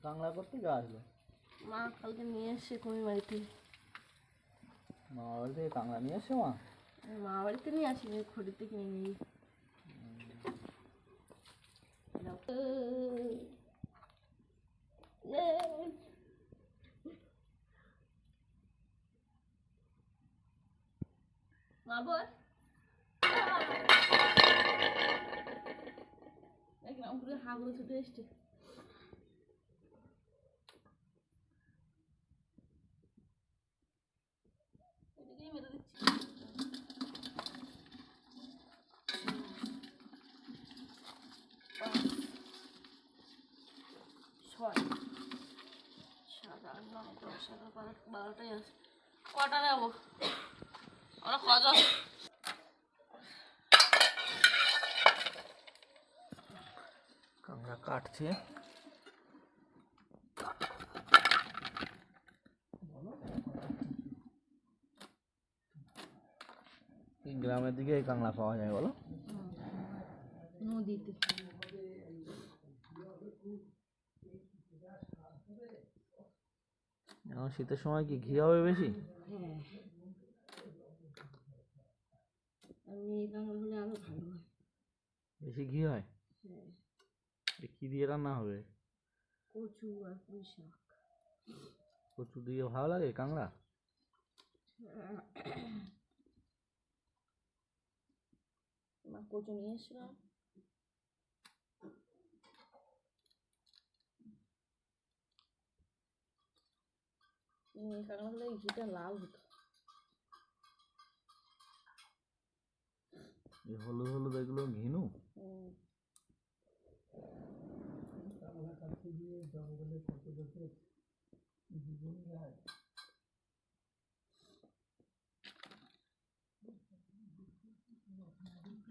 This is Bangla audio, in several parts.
কাংলা করতে যাওয়া আসলো? মা কালকে নিয়ে এসছে কুমির বাড়িতে। মামা বাড়ি থেকে কাংলা নিয়ে এসছে মা? মা বাড়িতে নিয়ে আসিনি, খড়িতে কিনে নিয়ে। মা বল উপরে হাগুলো ছুটে এসছে। এদিকেই মেরে দিচ্ছি। 5, 6, 7, 8, 9, 10, 11, 12টাই আছে। কটা নেবো আমরা? কজন? কাংলা কাটছে। গ্রামের দিকে এই কাংলা পাওয়া যায় বলো? নদীতে। এখন শীতের সময় কি ঘি হবে বেশি? হ্যাঁ, আর মেয়ে কাঁকড়া হলে আরো ভালো হয়। বেশি ঘি হয়? হ্যাঁ। কি দিয়ে রান্না হবে? কচু আর পুঁই শাক। কচু দিয়ে ভালো লাগে কাংলা? মা কচু নিয়ে এসছিলাম। কাঁকড়া হলে ঘিটা লাল হতো। এই হলুদ হলুদ এগুলো ঘিনু?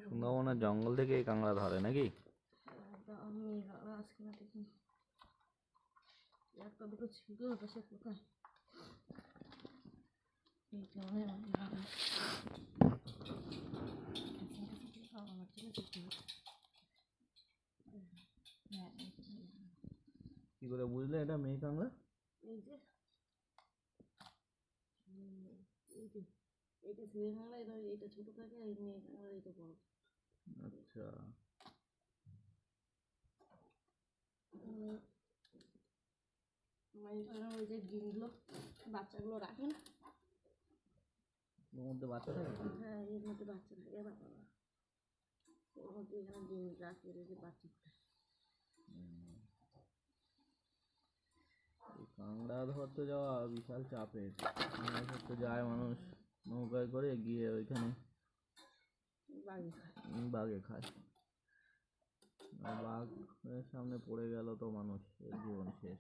সুন্দরবনের জঙ্গল থেকে এই কাংড়া ধরে নাকি? আমি আজকে না দেখি একটা দুটো ছিল, সে কোথায়? কি করে বুঝলে এটা মেয়ে কাংড়া? এই যে এইটা ছেলে কাঁকড়া, এটা ছোট থাকে, আর মেয়ে কাঁকড়া এটা বড়। আচ্ছা, ওই যে ডিমগুলো বাচ্চাগুলো রাখে না, ওর মধ্যে বাচ্চা থাকে? হ্যাঁ, এর মধ্যে বাচ্চা থাকে। বাবা ওর মধ্যে এখানে ডিম রাখে, রেখে বাচ্চা ফোটায়। কাংড়া ধরতে যাওয়া বিশাল চাপের। কাংড়া ধরতে যায় মানুষ নৌকায় করে, গিয়ে ওইখানে বাঘে খায়। বাঘের সামনে পড়ে গেল তো মানুষ জীবন শেষ।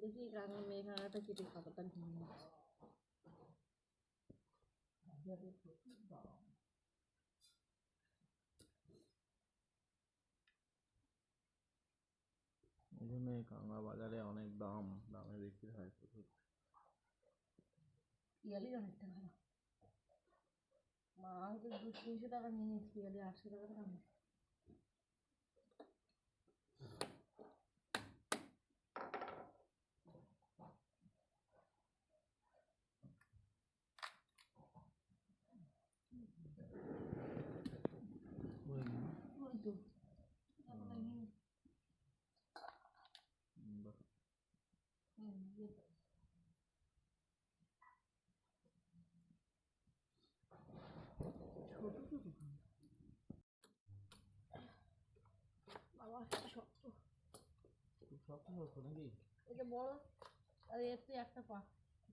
দেখি মেয়ে কাঁকড়াটা কেটে খাবারটা ঘুমিয়ে যাচ্ছে। এই জন্য এই কাংড়া বাজারে অনেক দামে বিক্রি হয় প্রচুর। পিয়ালি অনেকটা ভালো। মা হয়তো 200-300 টাকা নিয়ে নিচ্ছে, পিয়ালি 800 টাকা দাম। বাবা শক্ত, খুব শক্ত শক্ত নাকি? এটা বড়, আর এতে একটা পা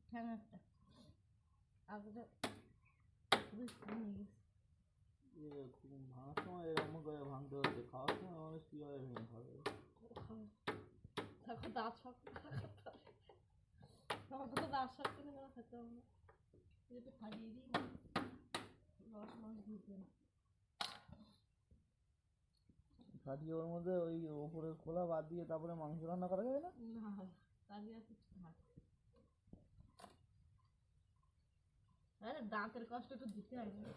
ঠ্যাং একটা আগে খুবই নিয়ে গেছে। ভাঙার সময় এরকম করে ভাঙতে হচ্ছে, খাওয়ার সময় মানুষ কীভাবে ভেঙে খাবে? তারপর দাঁত শক্ত, আমার তো দাঁত শক্ত নেই, খেতে হবে না। একটু ফাটিয়ে দিই, রস মাছ ঢুকবে না। ফাটিয়ে ওর মধ্যে ওই ওপরে খোলা বাদ দিয়ে তারপরে মাংস রান্না করা যাবে না? না, তাহলে আর কিছু থাকে। আরে দাঁতের কষ্ট একটু দিতে হয় না।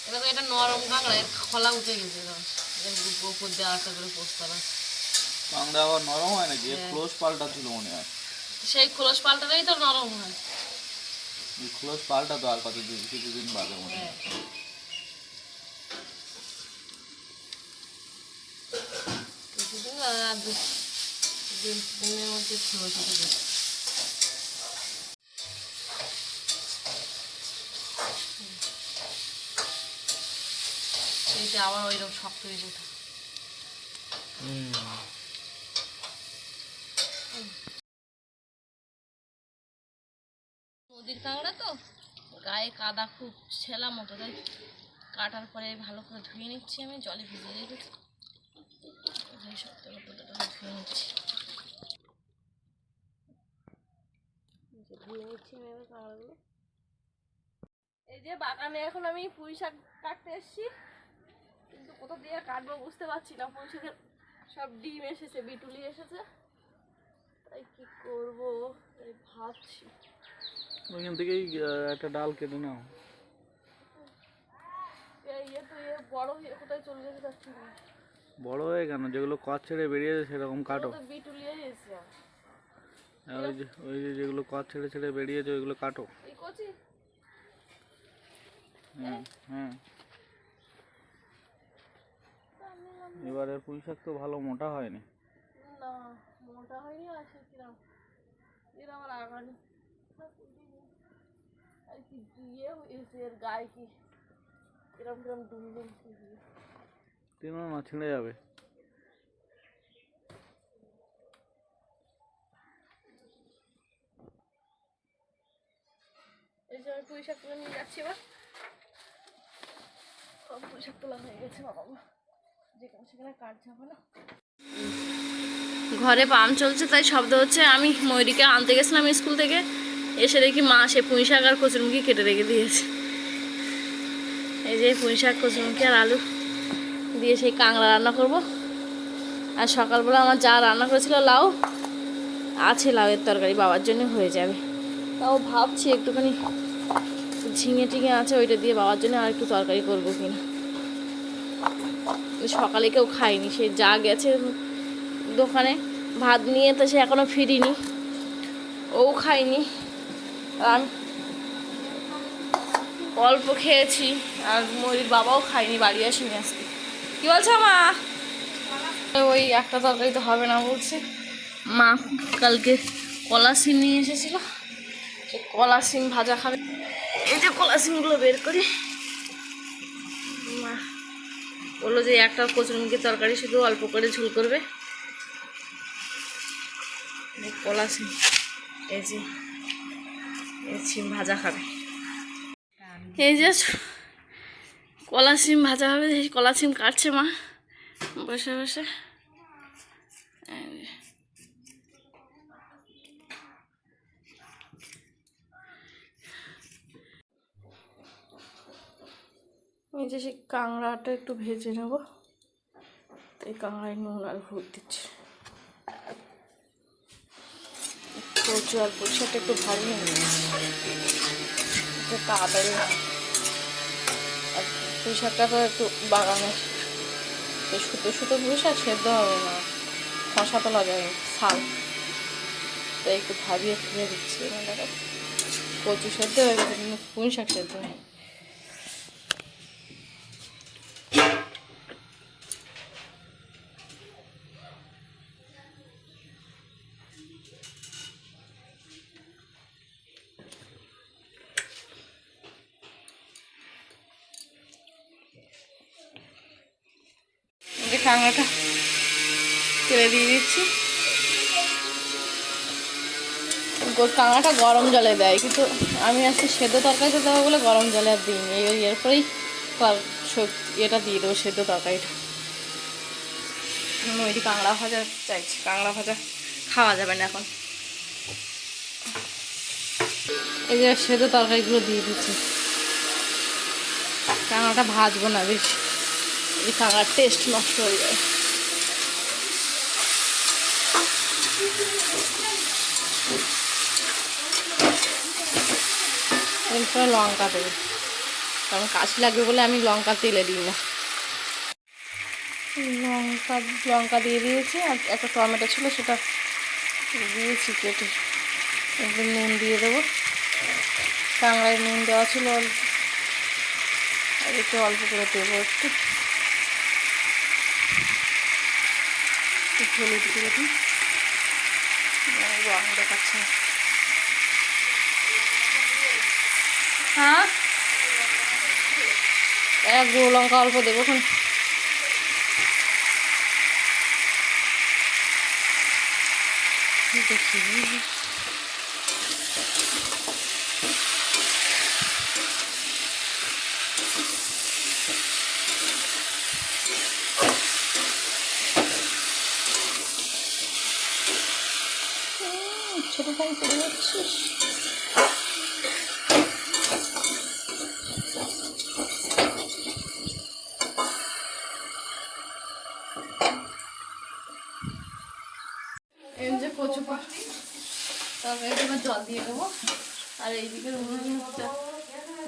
এবার তো এটা নরম কাঁকড়া, এর খোলা উঠে গেছে, এর উপর দিয়ে আরেকটা করে পোস্তার আছে। কাঁকড়া আবার নরম হয় নাকি? ক্লোজ পাল্টা ছিল মনে হয়। সেই খোলস পাল্টালেই তো নরম হয়। ক্লোজ পাল্টা তো আর কিছুদিন বাদে মনে হয়। কিছুদিন আর দিনের মধ্যে খোলস উঠে গেছে। সেইটা আবার ওইরকম শক্ত হয়ে যেত। নদীর কাঁকড়া তো গায়ে কাদা খুব ছেলা মতো, তাই কাটার পরে ভালো করে ধুয়ে নিচ্ছি, আমি জলে ভিজিয়ে রেখেছি, ধুয়ে নিচ্ছি। ধুয়ে নিচ্ছি আমি এবার কাঁকড়াগুলো। এই যে বাগানে এখন আমি পুঁই শাক কাটতে এসেছি, কিন্তু কোথা দিয়ে কাটবো বুঝতে পারছি না। পুঁই শাকের সব ডিম এসেছে, বিটুলি এসেছে, তাই কি করবো এই ভাবছি। ওইখান থেকেই একটা ডাল কেটে নাও। বড় হয়ে কোথায় চলে যেতে চাচ্ছি না। বড় হয়ে কেন, যেগুলো কচ ছেড়ে বেরিয়েছে সেরকম কাটো। বিটুলিয়ে এসেছে। ওই যে যেগুলো কচ ছেড়ে ছেড়ে বেরিয়েছে ওইগুলো কাটো। এই কচি। হ্যাঁ হ্যাঁ। এবারের পুঁই শাক তো ভালো মোটা হয়নি। না মোটা হয়নি, আর সে কিরম এর আমার আগানি আর কি দিয়ে হয়েছে, এর গায়ে কি কিরম কিরম ডুমডুম তিনও না ছিঁড়ে যাবে। এই যে আমি পুঁই শাক তুলে নিয়ে যাচ্ছি। এবার সব পুঁই শাক তোলা হয়ে গেছে, বাবা যেখানে সেখানে কাট যাবে না। ঘরে পাম্প চলছে তাই শব্দ হচ্ছে। আমি ময়ূরীকে আনতে গেছিলাম স্কুল থেকে, এসে দেখি মা সে পুঁই শাক আর কচুরমুখী কেটে রেখে দিয়েছে। এই যে পুঁই শাক, কচুরমুখী আর আলু দিয়ে সেই কাঁকড়া রান্না করব। আর সকালবেলা আমার যা রান্না করেছিল লাউ আছে, লাউয়ের তরকারি বাবার জন্য হয়ে যাবে। তাও ভাবছি একটুখানি ঝিঙে টিঙে আছে, ওইটা দিয়ে বাবার জন্য আর একটু তরকারি করবো কিনা। সকালে কেউ খায়নি, সে যা গেছে দোকানে ভাত নিয়ে, তো সে এখনো ফিরিনি, ও খায়নি। আমি অল্প খেয়েছি, আর ময়ূরীর বাবাও খায়নি, বাড়ি আসেনি আসতে। কি বলছো মা? ওই একটা তরকারি তো হবে না বলছে। মা কালকে কলা সিম নিয়ে এসেছিল, সে কলা সিম ভাজা খাবে। এই যে কলা সিমগুলো বের করি। মা বললো যে একটা কচুরমুখির তরকারি শুধু অল্প করে ঝোল করবে। কলা সিম, এই যে সিম ভাজা খাবে। এই যে কলা সিম ভাজা হবে, কলা সিম কাটছে মা বসে বসে। এই যে সেই কাঁকড়াটা একটু ভেজে নেব, এই কাঁকড়ায় নুন আর হলুদ দিচ্ছি। কচু আর পুঁই শাকটা একটু ভাজিয়ে নিয়েছি তাড়াতাড়ি। আর পুঁই শাকটা তো একটু বাগানের সুতো সুতো পুঁই শাক সেদ্ধ হবে না, খসা তোলা যায় শাল, তাই একটু ভাবিয়ে ফেলে দিচ্ছি। দেখো কচু সেদ্ধ হয়ে গেছে কিন্তু পুঁই শাক সেদ্ধ হয়। কাঁকড়াটা তেলে দিয়ে দিচ্ছি। কাঁকড়াটা গরম জলে দেয়, কিন্তু আমি আজকে সেদ্ধ তরকারিতে দেবো বলে গরম জলে আর দিইনি। এরপরেই এটা দিয়ে দেবো, সেদ্ধ তরকারিটা। ওইটি কাঁকড়া ভাজা চাইছি, কাঁকড়া ভাজা খাওয়া যাবে না এখন। এই যে সেদ্ধ তরকারিগুলো দিয়ে দিচ্ছি, কাঁকড়াটা ভাজবো না বেশি, এই কাঁকড়ার টেস্ট নষ্ট হয়ে যায়। করে লঙ্কা দেবো, কারণ কাশি লাগবে বলে আমি লঙ্কা তেলে দিই না। লঙ্কা দিয়ে দিয়েছি, আর একটা টমেটো ছিল সেটা দিয়েছি কেটে। একটু নুন দিয়ে দেবো, কাঁকড়ায় নুন দেওয়া ছিল অল্প, আর একটু অল্প করে দেবো একটু হলুদ দিয়ে দিই, রং দেখাচ্ছে না। হ্যাঁ, গুঁড়ো লঙ্কা অল্প দেবো এখন। দেখি ছোটো ফোন করে যাচ্ছিস। এই যে কচু তারপরে এবার জল দিয়ে দেবো। আর এইদিকে উনুনটা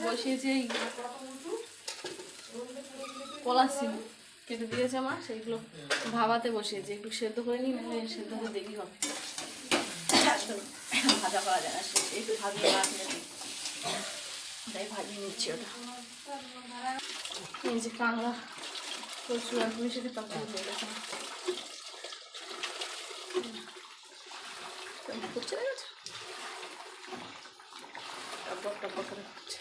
বসিয়েছি, এই কলা সিম কেটে দিয়েছে আমার, সেইগুলো ভাবাতে বসিয়েছি। একটু সেদ্ধ করে নিই, নাহলে সেদ্ধ করে দেরি হবে, ভাজা করা যায় না, একটু ভাজিয়ে রাখলে তাই ভাজিয়ে নিচ্ছি ওটা। এই যে কাঁকড়া কচু আর মিশিয়ে তখন দিয়ে গেছে করছে, দেখেছো টপক টপক করে করছে।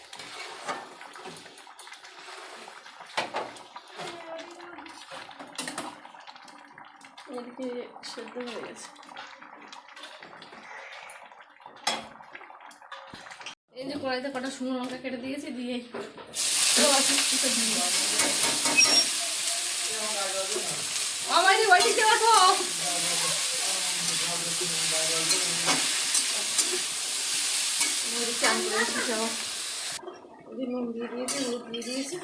এদিকে সেদ্ধ হয়ে গেছে। এই যে কড়াইতে কটা শুকনো লঙ্কা কেটে দিয়েছি, দিয়ে আমার বাড়িতে রাখো। চান করেছি সব, নুন দিয়ে দিয়েছি, হলুদ দিয়ে দিয়েছি।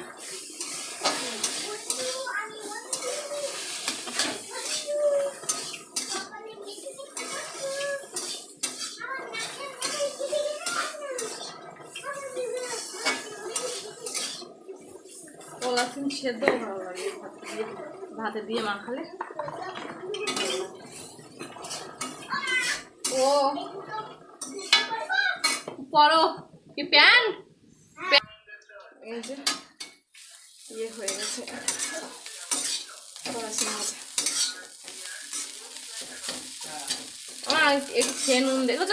কলা সিম সেদ্ধ ভালো লাগে ভাতে দিয়ে মাখালে। ও পরো কি প্যান, এই যে ইয়ে হয়ে গেছে কলা সিম ভাজা। আমার একটু খেয়ে নুন দেখেছ,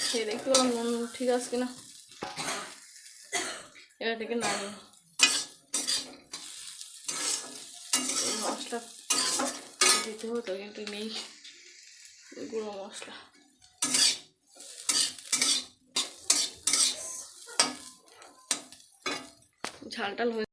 খেয়ে দেখতে পেলাম নুন ঠিক আছে কিনা। এবার থেকে নামিয়ে মশলা দিতে হতো, কিন্তু নেই গুঁড়ো মশলা। ঝাল টাল হয়ে